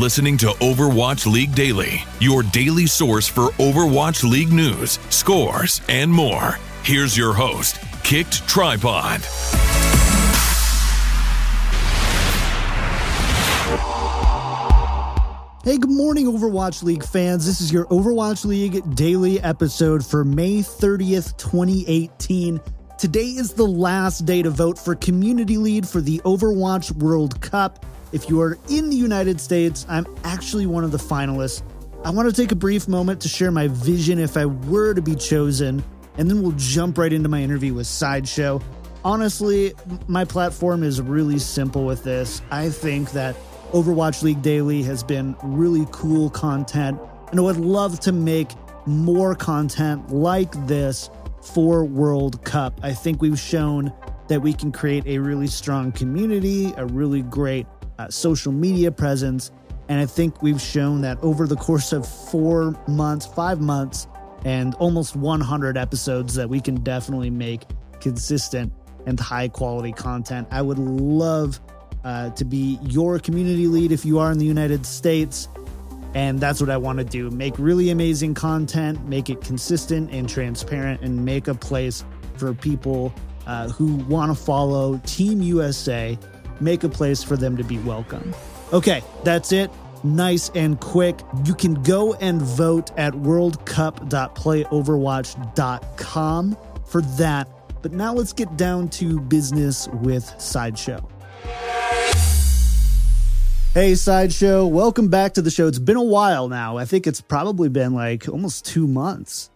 listening to Overwatch League Daily, your daily source for Overwatch League news, scores, and more. Here's your host, KickedTripod. Hey, good morning, Overwatch League fans. This is your Overwatch League Daily episode for May 30th, 2018. Today is the last day to vote for Community Lead for the Overwatch World Cup. If you are in the United States, I'm actually one of the finalists. I want to take a brief moment to share my vision if I were to be chosen, and then we'll jump right into my interview with Sideshow. Honestly, my platform is really simple with this. I think that Overwatch League Daily has been really cool content, and I would love to make more content like this for World Cup. I think we've shown that we can create a really strong community, a really great social media presence, and I think we've shown that over the course of 4 months, 5 months, and almost 100 episodes that we can definitely make consistent and high quality content. I would love to be your community lead if you are in the United States, and that's what I want to do. Make really amazing content, make it consistent and transparent, and make a place for people who want to follow Team USA, make a place for them to be welcome. Okay, that's it. Nice and quick. You can go and vote at worldcup.playoverwatch.com for that. But now let's get down to business with Sideshow. Hey, Sideshow. Welcome back to the show. It's been a while now. I think it's probably been like almost 2 months.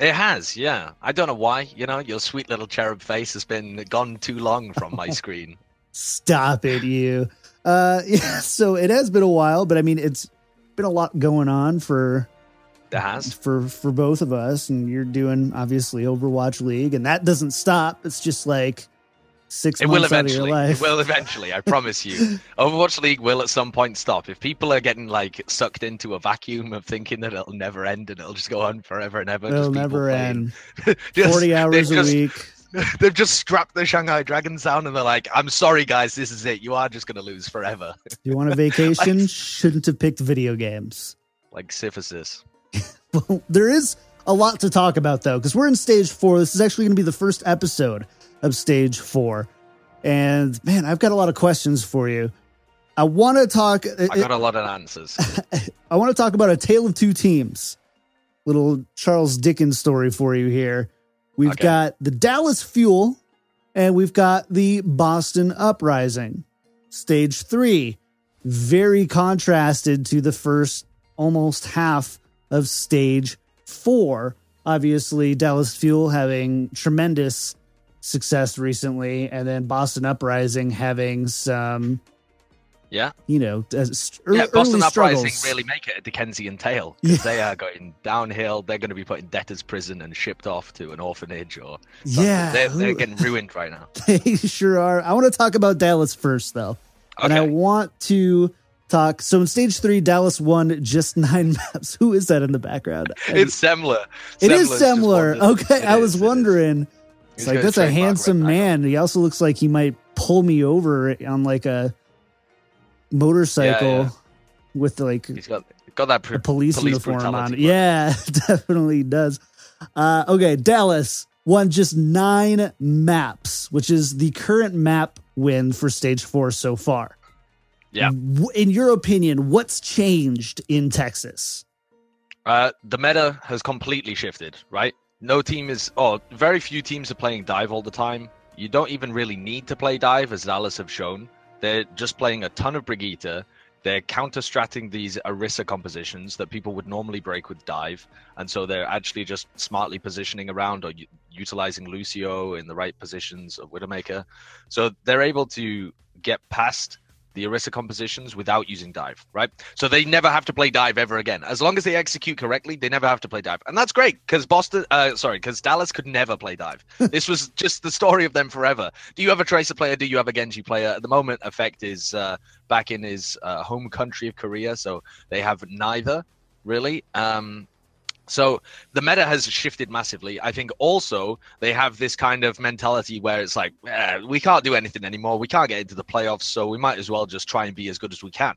It has, yeah. I don't know why. You know, your sweet little cherub face has been gone too long from my screen. Stop it, you. Yeah, so it has been a while, but I mean, it's been a lot going on for both of us, and you're doing obviously Overwatch League, and that doesn't stop. It's just like 6 months out of your life. It will eventually, I promise you. Overwatch League will at some point stop. If people are getting like sucked into a vacuum of thinking that it'll never end and it'll just go on forever and ever. It'll never end. 40 hours a week. They've just strapped the Shanghai Dragons down and they're like, I'm sorry, guys, this is it. You are just going to lose forever. You want a vacation? Shouldn't have picked video games. Like Syphilis. Well, there is a lot to talk about, though, because we're in Stage 4. This is actually going to be the first episode of Stage 4. And, man, I've got a lot of questions for you. I want to talk... I got a lot of answers. I want to talk about a tale of two teams. Little Charles Dickens story for you here. We've got the Dallas Fuel, and we've got the Boston Uprising. Stage 3, very contrasted to the first almost half of Stage 4. Obviously, Dallas Fuel having tremendous success recently, and then Boston Uprising having some... Yeah. You know, Boston Uprising struggles. really make it a Dickensian tale. Because they are going downhill. They're going to be put in debtor's prison and shipped off to an orphanage or something. Yeah. They're getting ruined right now. They sure are. I want to talk about Dallas first, though. Okay. And I want to talk. So in Stage 3, Dallas won just 9 maps. Who is that in the background? It's Semler. It is Semler. Okay, I was wondering. It's like, that's a handsome man. He also looks like he might pull me over on like a motorcycle with like he's got that police uniform on. Part. Yeah, definitely does. Okay, Dallas won just 9 maps, which is the current map win for Stage 4 so far. Yeah. In your opinion, what's changed in Texas? The meta has completely shifted, right? Very few teams are playing dive all the time. You don't even really need to play dive, as Dallas have shown. They're just playing a ton of Brigitte. They're counter-stratting these Orisa compositions that people would normally break with dive. And so they're actually just smartly positioning around or utilizing Lucio in the right positions of Widowmaker. So they're able to get past the Orisa compositions without using dive, right? So they never have to play dive ever again. As long as they execute correctly, they never have to play dive. And that's great, because because Dallas could never play dive. This was just the story of them forever. Do you have a Tracer player? Do you have a Genji player? At the moment, Effect is back in his home country of Korea, so they have neither, really. So the meta has shifted massively. I think also they have this kind of mentality where it's like, we can't do anything anymore. We can't get into the playoffs, so we might as well just try and be as good as we can.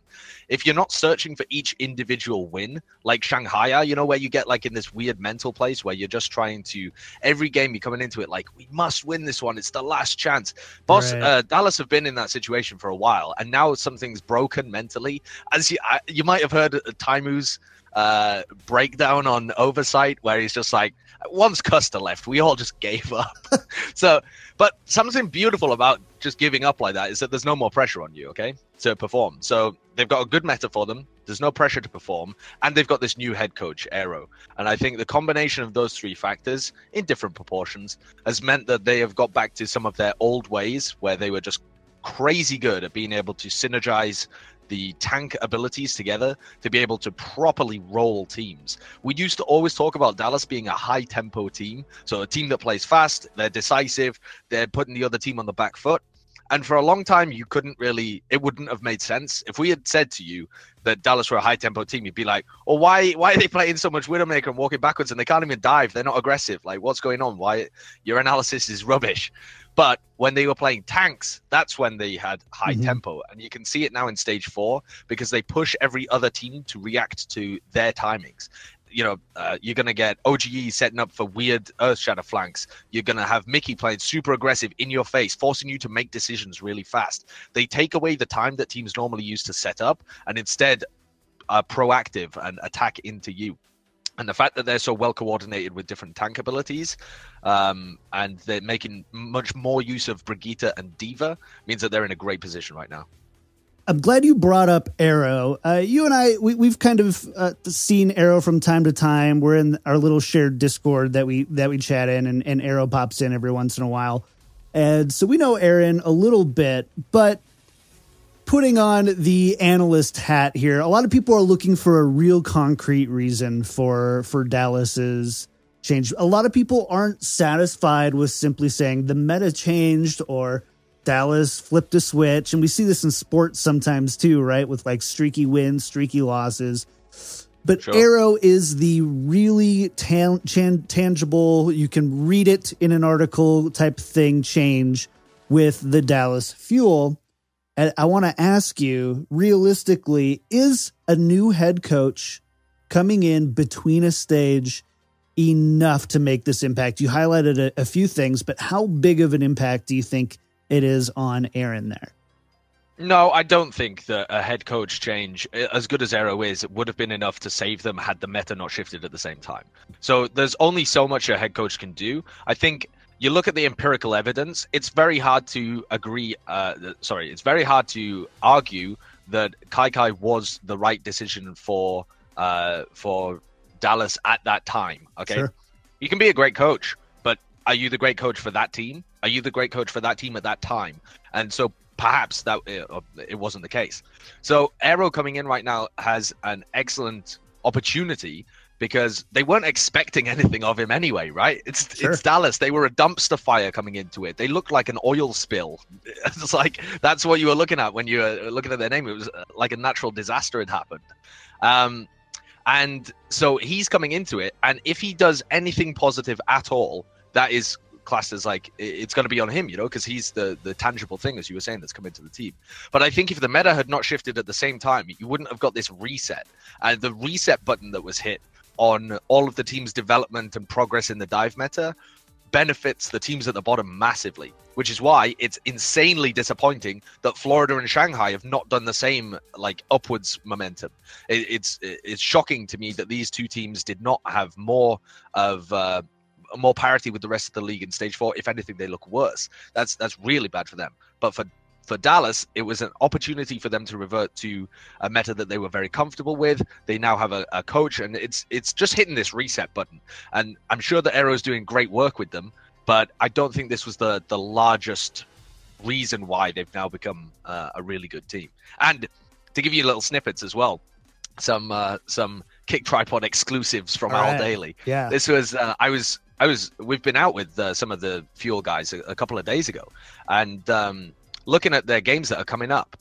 If you're not searching for each individual win, like Shanghai are, where you get like in this weird mental place where you're just trying to, every game you're coming into it like, we must win this one. It's the last chance. Right. Dallas have been in that situation for a while, and now something's broken mentally. As you might have heard Taimu's breakdown on Oversight, where he's just like, once Custer left, we all just gave up. But something beautiful about just giving up like that is that there's no more pressure on you, okay, to perform. So they've got a good meta for them. There's no pressure to perform, and they've got this new head coach, Aero. And I think the combination of those three factors in different proportions has meant that they have got back to some of their old ways where they were just crazy good at being able to synergize the tank abilities together to be able to properly roll teams. We used to always talk about Dallas being a high tempo team. So a team that plays fast, they're decisive, they're putting the other team on the back foot. And for a long time, it wouldn't have made sense. If we had said to you that Dallas were a high tempo team, you'd be like, oh, why are they playing so much Widowmaker and walking backwards and they can't even dive? They're not aggressive. Like, what's going on? Why? Your analysis is rubbish. But when they were playing tanks, that's when they had high tempo. And you can see it now in stage 4 because they push every other team to react to their timings. You're going to get OGE setting up for weird Earth Shatter flanks. You're going to have Mickey playing super aggressive in your face, forcing you to make decisions really fast. They take away the time that teams normally use to set up and instead are proactive and attack into you. And the fact that they're so well coordinated with different tank abilities, and they're making much more use of Brigitte and Diva, means that they're in a great position right now. I'm glad you brought up Arrow. You and I, we've kind of seen Arrow from time to time. We're in our little shared Discord that we chat in, and Arrow pops in every once in a while. And so we know Aaron a little bit, but putting on the analyst hat here, a lot of people are looking for a real concrete reason for Dallas's change. A lot of people aren't satisfied with simply saying the meta changed or Dallas flipped a switch. And we see this in sports sometimes too, right? With like streaky wins, streaky losses. But sure. Arrow is the really tangible, you can read it in an article type thing change with the Dallas Fuel. And I want to ask you, realistically, is a new head coach coming in between a stage enough to make this impact? You highlighted a few things, but how big of an impact do you think it is on Aaron there? No, I don't think that a head coach change, as good as Arrow is, would have been enough to save them had the meta not shifted at the same time. So there's only so much a head coach can do. I think you look at the empirical evidence, it's very hard to it's very hard to argue that Kai was the right decision for Dallas at that time. Okay. Sure. You can be a great coach, but are you the great coach for that team? Are you the great coach for that team at that time? And so perhaps that it wasn't the case. So Arrow coming in right now has an excellent opportunity because they weren't expecting anything of him anyway, right? It's Dallas. They were a dumpster fire coming into it. They looked like an oil spill. It's like that's what you were looking at when you were looking at their name. It was like a natural disaster had happened. And so he's coming into it, and if he does anything positive at all, that is classed as like it's going to be on him, because he's the tangible thing, as you were saying, that's come into the team. But I think if the meta had not shifted at the same time, you wouldn't have got this reset. And the reset button that was hit on all of the team's development and progress in the dive meta benefits the teams at the bottom massively, which is why it's insanely disappointing that Florida and Shanghai have not done the same like upwards momentum. It's shocking to me that these two teams did not have more parity with the rest of the league in stage 4. If anything, they look worse. That's really bad for them. But for Dallas, it was an opportunity for them to revert to a meta that they were very comfortable with. They now have a coach, and it's just hitting this reset button. And I'm sure that Arrow's doing great work with them, but I don't think this was the largest reason why they've now become a really good team. And to give you little snippets as well, some KickedTripod exclusives from Owl Daily. Yeah, this was we've been out with some of the Fuel guys a couple of days ago, and looking at their games that are coming up,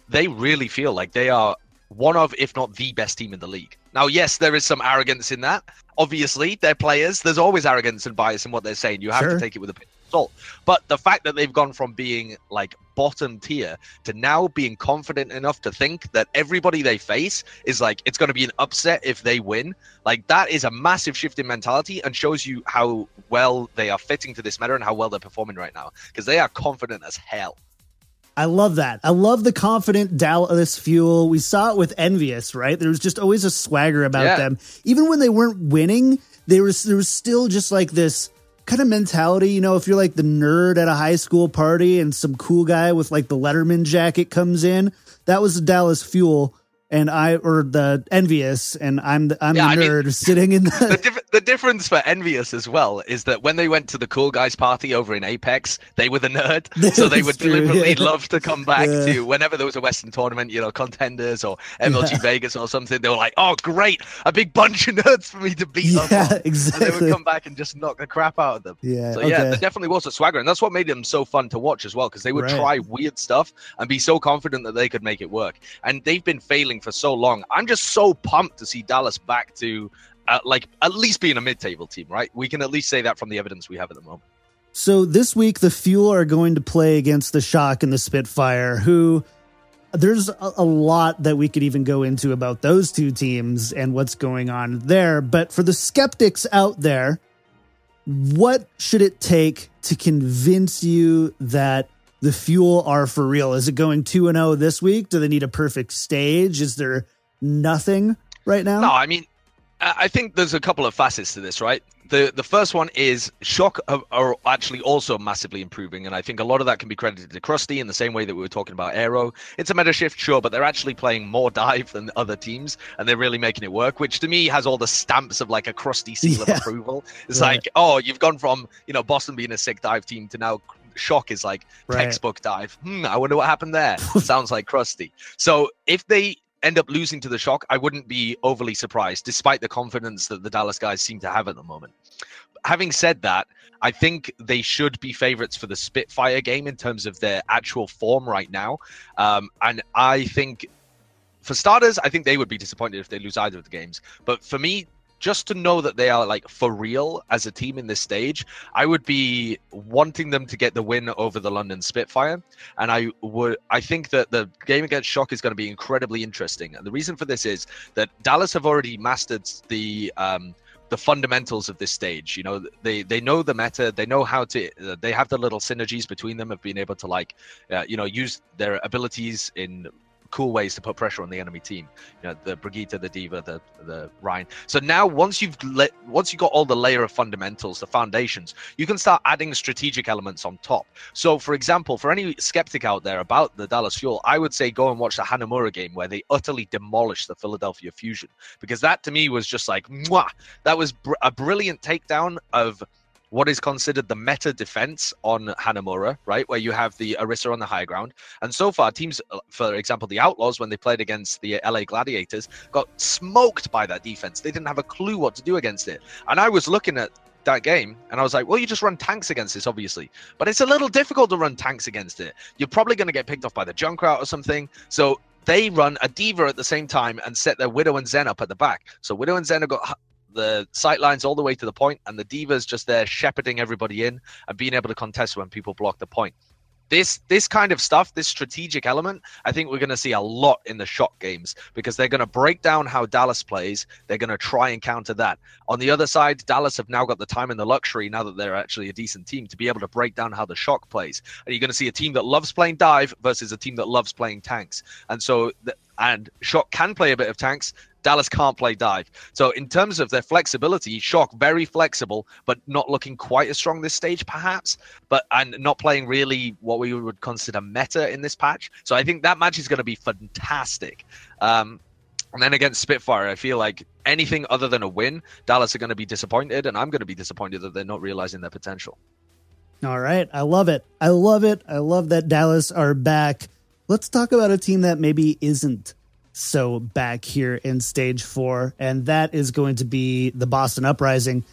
they really feel like they are one of, if not the best team in the league. Now, yes, there is some arrogance in that. Obviously, they're players. There's always arrogance and bias in what they're saying. You have to take it with a pinch of salt. But the fact that they've gone from being like bottom tier to now being confident enough to think that everybody they face is like, it's going to be an upset if they win. Like, that is a massive shift in mentality and shows you how well they are fitting to this meta and how well they're performing right now, because they are confident as hell. I love that. I love the confident Dallas fuel. We saw it with Envious, right? There was just always a swagger about them. Even when they weren't winning, there was still just like this kind of mentality. You know, if you're like the nerd at a high school party and some cool guy with like the Letterman jacket comes in, that was the Dallas fuel. And the Envious, and I'm the nerd sitting in the difference for Envious as well is that when they went to the cool guys party over in Apex, they were the nerd, so they would deliberately love to come back to whenever there was a Western tournament, you know, Contenders or MLG Vegas or something. They were like, oh great, a big bunch of nerds for me to beat up on. Exactly. And they would come back and just knock the crap out of them. There definitely was a swagger, and that's what made them so fun to watch as well, because they would try weird stuff and be so confident that they could make it work. And they've been failing for so long. I'm just so pumped to see Dallas back to like at least being a mid-table team, right? We can at least say that from the evidence we have at the moment. So this week, the Fuel are going to play against the Shock and the Spitfire, who there's a lot that we could even go into about those two teams and what's going on there. But for the skeptics out there, what should it take to convince you that the Fuel are for real? Is it going 2-0 this week? Do they need a perfect stage? Is there nothing right now? No, I mean, I think there's a couple of facets to this, right? The first one is Shock are actually also massively improving, and I think a lot of that can be credited to Krusty in the same way that we were talking about Aero. It's a meta shift, sure, but they're actually playing more dive than other teams, and they're really making it work, which to me has all the stamps of like a Krusty seal of approval. It's like, oh, you've gone from, you know, Boston being a sick dive team to now Shock is like textbook dive. I wonder what happened there. Sounds like Krusty. So if they end up losing to the Shock, I wouldn't be overly surprised, despite the confidence that the Dallas guys seem to have at the moment. Having said that, I think they should be favorites for the Spitfire game in terms of their actual form right now. And I think, for starters, I think they would be disappointed if they lose either of the games. But for me, just to know that they are like for real as a team in this stage, I would be wanting them to get the win over the London Spitfire. And I think that the game against Shock is going to be incredibly interesting. And the reason for this is that Dallas have already mastered the fundamentals of this stage. You know, they know the meta, they know how to, they have the little synergies between them of being able to like, you know, use their abilities in cool ways to put pressure on the enemy team. You know, the Brigitte, the Diva, the Rhine. So now once you've got all the layer of fundamentals, the foundations, you can start adding strategic elements on top. So for example, for any skeptic out there about the Dallas Fuel, I would say go and watch the Hanamura game where they utterly demolished the Philadelphia Fusion, because that to me was just like, mwah! That was a brilliant takedown of what is considered the meta defense on Hanamura, right? Where you have the Orisa on the high ground. And so far, teams, for example, the Outlaws, when they played against the LA Gladiators, got smoked by that defense. They didn't have a clue what to do against it. And I was looking at that game and I was like, well, you just run tanks against this, obviously. But it's a little difficult to run tanks against it. You're probably going to get picked off by the Junkrat or something. So they run a Diva at the same time and set their Widow and Zen up at the back. So Widow and Zen have got the sight lines all the way to the point, and the Diva's just there shepherding everybody in and being able to contest when people block the point. This kind of stuff, this strategic element, I think we're going to see a lot in the Shock games, because they're going to break down how Dallas plays. They're going to try and counter that. On the other side, Dallas have now got the time and the luxury, now that they're actually a decent team, to be able to break down how the Shock plays. And you're going to see a team that loves playing dive versus a team that loves playing tanks. And so, and Shock can play a bit of tanks. Dallas can't play dive. So in terms of their flexibility, Shock very flexible, but not looking quite as strong this stage, perhaps, and not playing really what we would consider meta in this patch. So I think that match is going to be fantastic. And then against Spitfire, I feel like anything other than a win, Dallas are going to be disappointed, and I'm going to be disappointed that they're not realizing their potential. All right. I love it. I love it. I love that Dallas are back. Let's talk about a team that maybe isn't so back here in stage 4, and that is going to be the Boston Uprising.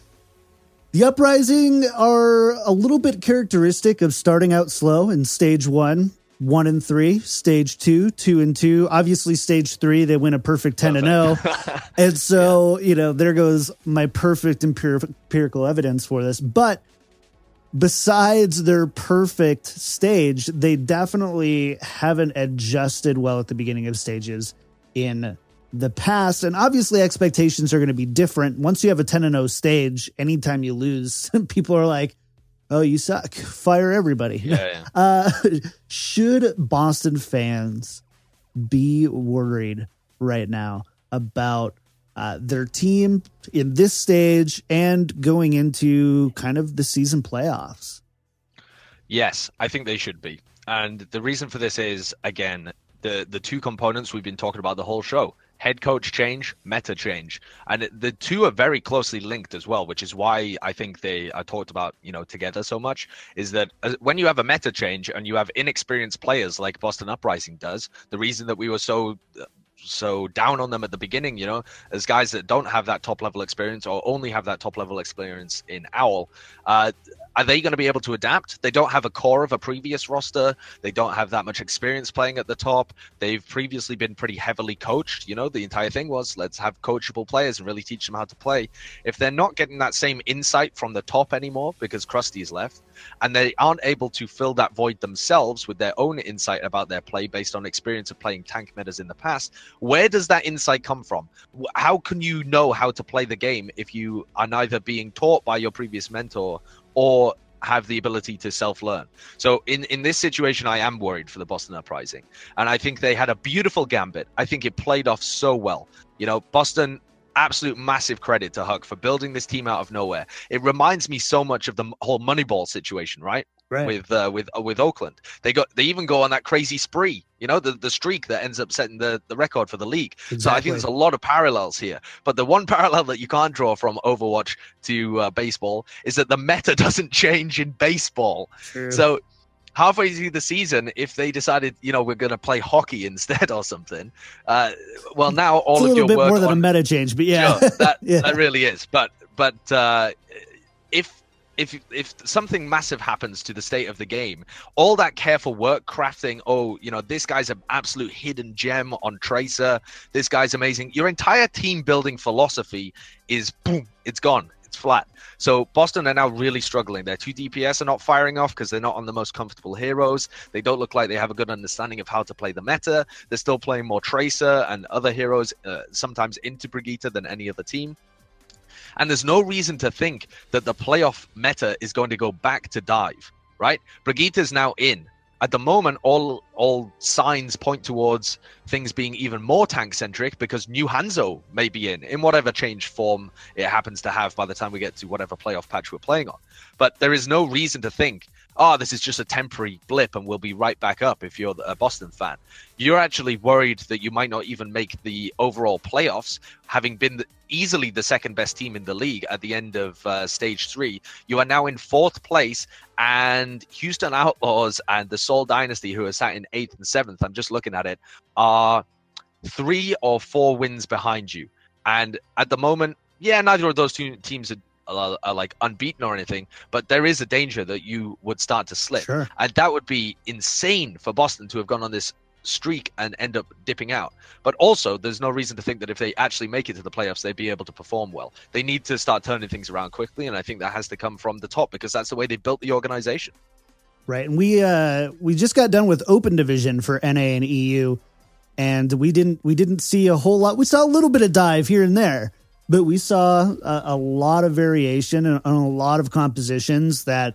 The Uprising are a little bit characteristic of starting out slow in stage 1. 1-3, stage 2, 2-2. Obviously, stage 3, they win a perfect 10-0. And so, there goes my perfect empirical evidence for this. But besides their perfect stage, they definitely haven't adjusted well at the beginning of stages in the past. And obviously, expectations are going to be different. Once you have a 10-0 stage, anytime you lose, people are like, oh, you suck. Fire everybody. Yeah. Should Boston fans be worried right now about their team in this stage and going into kind of the season playoffs? Yes, I think they should be. And the reason for this is, again, the two components we've been talking about the whole show. Head coach change, meta change. And the two are very closely linked as well, which is why I think they are talked about, together so much, is that when you have a meta change and you have inexperienced players like Boston Uprising does, the reason that we were so down on them at the beginning, as guys that don't have that top level experience or only have that top level experience in OWL, are they going to be able to adapt? They don't have a core of a previous roster. They don't have that much experience playing at the top. They've previously been pretty heavily coached. The entire thing was, let's have coachable players and really teach them how to play. If they're not getting that same insight from the top anymore because Krusty's left, and they aren't able to fill that void themselves with their own insight about their play based on experience of playing tank metas in the past, where does that insight come from? How can you know how to play the game if you are neither being taught by your previous mentor or have the ability to self-learn? So in this situation, I am worried for the Boston Uprising. And I think they had a beautiful gambit. I think it played off so well. Boston, absolute massive credit to Huck for building this team out of nowhere. It reminds me so much of the whole Moneyball situation, right? With Oakland. They even go on that crazy spree, the streak that ends up setting the record for the league. Exactly. So I think there's a lot of parallels here. But the one parallel that you can't draw from Overwatch to baseball is that the meta doesn't change in baseball. True. So halfway through the season, if they decided, we're going to play hockey instead or something, well, now all of your work... It's a little bit more than a meta change, but yeah. Sure, that really is. But if something massive happens to the state of the game, all that careful work crafting, this guy's an absolute hidden gem on Tracer, this guy's amazing, your entire team building philosophy is boom, it's gone, it's flat. So Boston are now really struggling. Their 2 DPS are not firing off because they're not on the most comfortable heroes. They don't look like they have a good understanding of how to play the meta. They're still playing more Tracer and other heroes, sometimes into Brigitte than any other team. And there's no reason to think that the playoff meta is going to go back to dive, right? Brigitte is now in. At the moment, all signs point towards things being even more tank-centric because new Hanzo may be in whatever change form it happens to have by the time we get to whatever playoff patch we're playing on. But there is no reason to think, this is just a temporary blip and we'll be right back up if you're a Boston fan. You're actually worried that you might not even make the overall playoffs, having been easily the second best team in the league at the end of stage 3. You are now in 4th place, and Houston Outlaws and the Seoul Dynasty, who are sat in 8th and 7th, I'm just looking at it, are 3 or 4 wins behind you. And at the moment, neither of those two teams are like unbeaten or anything, but there is a danger that you would start to slip. Sure. And that would be insane for Boston to have gone on this streak and end up dipping out. But also, there's no reason to think that if they actually make it to the playoffs, they'd be able to perform well. They need to start turning things around quickly, and I think that has to come from the top because that's the way they built the organization. Right, and we just got done with Open Division for NA and EU, and we didn't see a whole lot. We saw a little bit of dive here and there, but we saw a lot of variation and a lot of compositions that,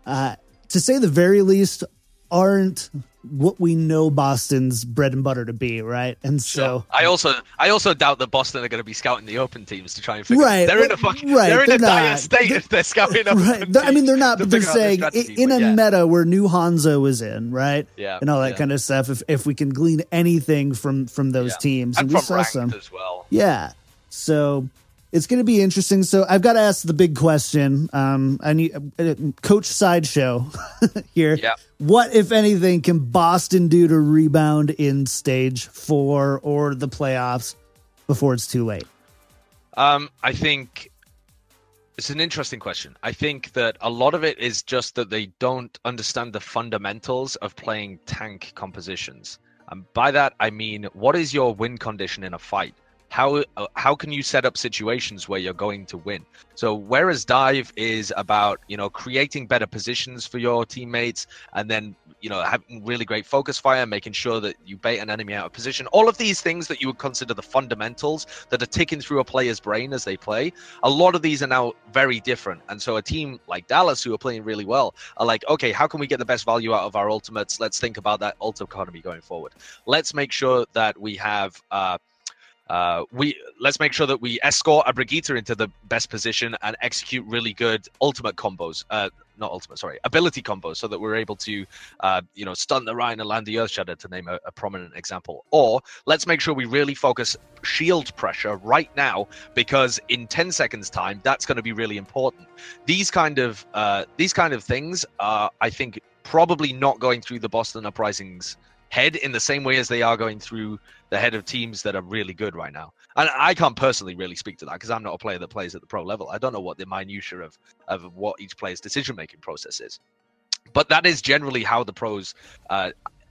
to say the very least, aren't what we know Boston's bread and butter to be, right? And so sure. I also doubt that Boston are going to be scouting the open teams to try and figure. Right, they're in a dire state if they're scouting open. Right, I mean they're not, but they're saying in a meta where new Hanzo is in, right? Yeah, and all that kind of stuff. If we can glean anything from those teams, and we from saw ranked some as well. Yeah, so it's going to be interesting. So I've got to ask the big question. I need Coach Sideshow here. Yeah. What, if anything, can Boston do to rebound in stage 4 or the playoffs before it's too late? I think It's an interesting question. I think that a lot of it is just that they don't understand the fundamentals of playing tank compositions. And by that, I mean, what is your win condition in a fight? How can you set up situations where you're going to win? So whereas dive is about, creating better positions for your teammates and then, having really great focus fire, making sure that you bait an enemy out of position, all of these things that you would consider the fundamentals that are ticking through a player's brain as they play, a lot of these are now very different. And so a team like Dallas, who are playing really well, are like, okay, how can we get the best value out of our ultimates? Let's think about that ult economy going forward. Let's make sure that we have let's make sure that we escort a Brigitte into the best position and execute really good ultimate combos, ability combos, so that we're able to, stun the Rhine and land the Earth Shudder, to name a prominent example. Or let's make sure we really focus shield pressure right now, because in 10 seconds time, that's going to be really important. These kind of things are, I think, probably not going through the Boston Uprising's head in the same way as they are going through the head of teams that are really good right now. And I can't personally really speak to that because I'm not a player that plays at the pro level. I don't know what the minutiae of what each player's decision-making process is. But that is generally how the pros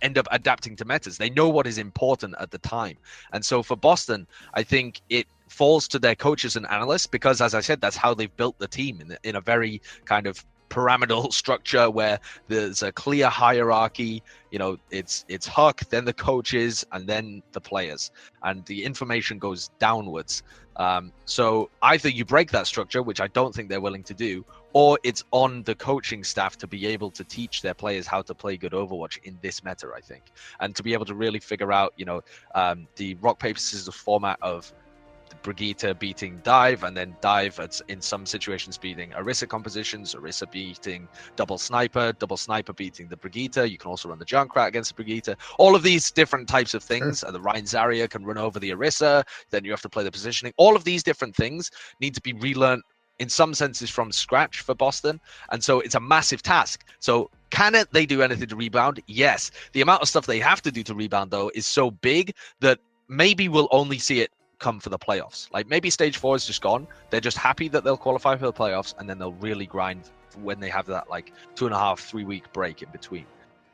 end up adapting to metas. They know what is important at the time. And so for Boston, I think it falls to their coaches and analysts because, as I said, that's how they've built the team in a very kind of pyramidal structure where there's a clear hierarchy. It's Huck, then the coaches, and then the players, and the information goes downwards. So either you break that structure, which I don't think they're willing to do, or it's on the coaching staff to be able to teach their players how to play good Overwatch in this meta, I think, and to be able to really figure out, the rock, paper, scissors format of Brigitte beating dive, and then dive in some situations beating Orisa compositions, Orisa beating double sniper beating the Brigitte. You can also run the Junkrat against the Brigitte. All of these different types of things. Sure. The Rhine Zarya can run over the Orisa. Then you have to play the positioning. All of these different things need to be relearned in some senses from scratch for Boston. And so it's a massive task. So can they do anything to rebound? Yes. The amount of stuff they have to do to rebound, though, is so big that maybe we'll only see it come for the playoffs. Like maybe stage 4 is just gone. They're just happy that they'll qualify for the playoffs, and then they'll really grind when they have that 2.5-3 week break in between.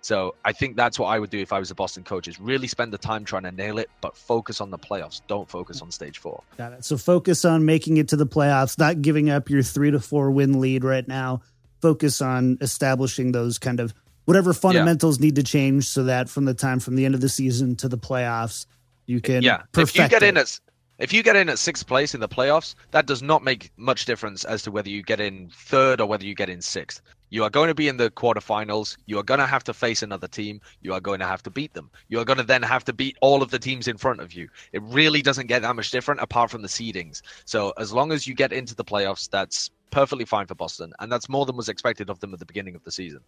So I think that's what I would do if I was a Boston coach, is really spend the time trying to nail it, but focus on the playoffs. Don't focus on stage 4. Got it. So focus on making it to the playoffs, not giving up your 3 to 4 win lead right now. Focus on establishing those kind of whatever fundamentals need to change so that from the end of the season to the playoffs, you can perfect it. If you get in at 6th place in the playoffs, that does not make much difference as to whether you get in 3rd or whether you get in 6th. You are going to be in the quarterfinals. You are going to have to face another team. You are going to have to beat them. You are going to then have to beat all of the teams in front of you. It really doesn't get that much different apart from the seedings. So as long as you get into the playoffs, that's perfectly fine for Boston. And that's more than was expected of them at the beginning of the season.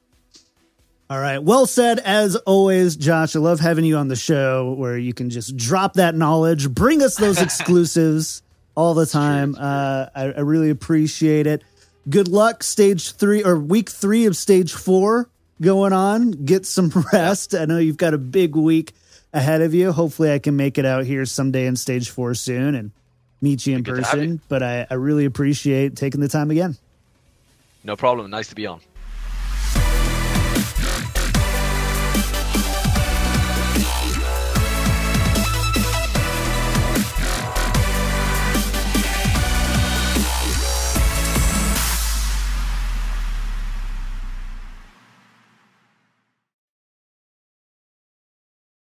All right. Well said, as always, Josh. I love having you on the show where you can just drop that knowledge, bring us those exclusives all the time. I really appreciate it. Good luck, stage 3 or week 3 of stage 4 going on. Get some rest. I know you've got a big week ahead of you. Hopefully I can make it out here someday in stage 4 soon and meet you in person. But I really appreciate taking the time again. No problem. Nice to be on.